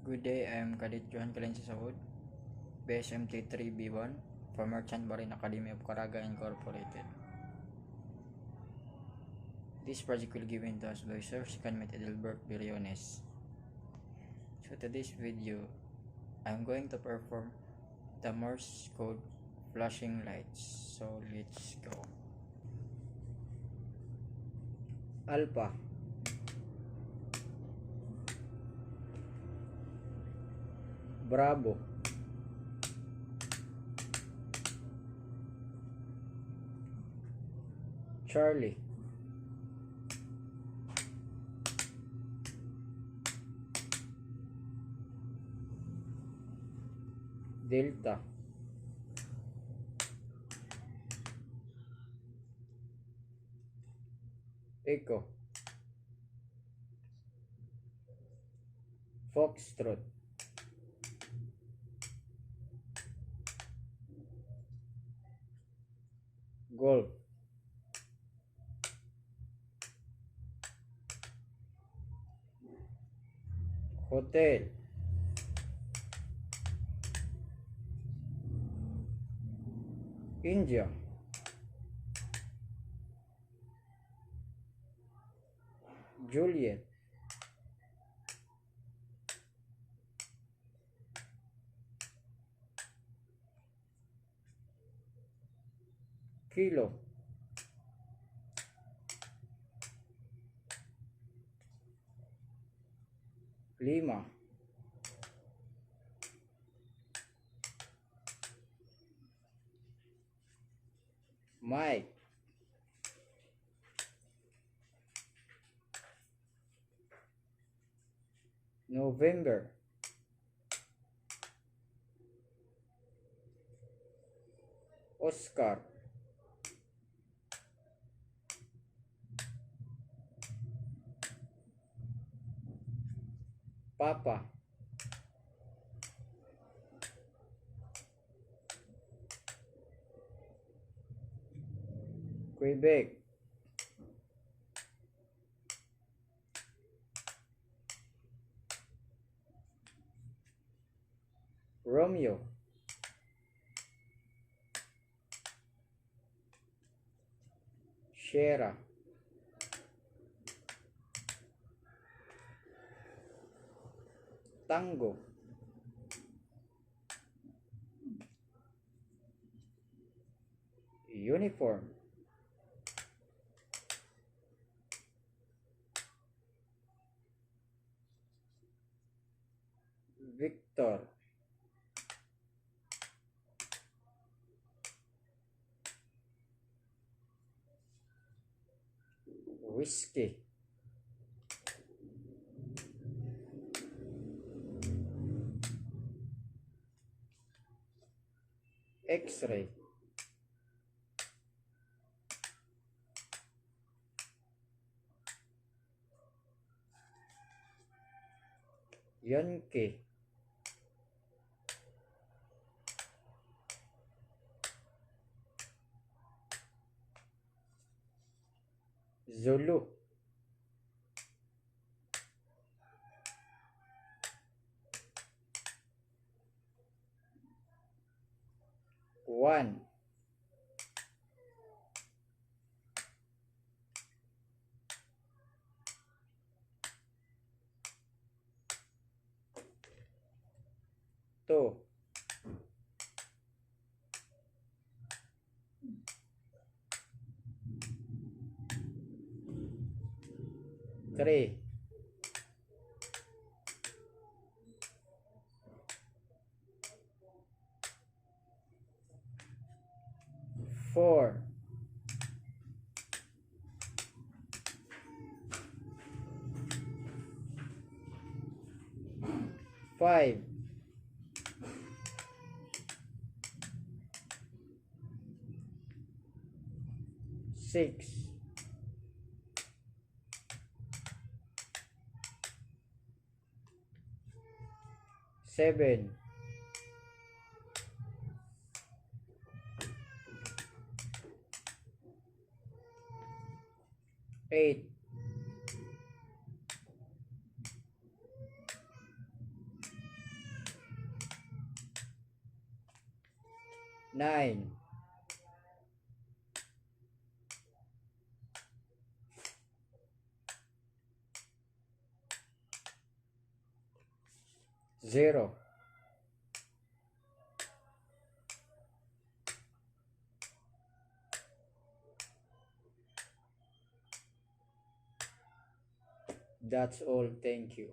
Good day, I am Cadet Johan Calensi Sahud, BSMT3B1 from Merchant Marine Academy of Caraga Incorporated. This project will be given to us by Sir Secondmate Edelbert Biriones. So today's video, I am going to perform the Morse code flashing lights. So let's go. Alpha, Bravo, Charlie, Delta, Echo, Foxtrot, Golf, Hotel, India, Juliet, Kilo, Lima, Mike, November, Oscar, Papa, Quebec, Romeo, Sierra, Tango, Uniform, Victor, Whiskey, X-ray, Yankee, Zulu, One, Two, Three, Four, Five, Six, Seven, 8, 9, 0, 'That's all. Thank you.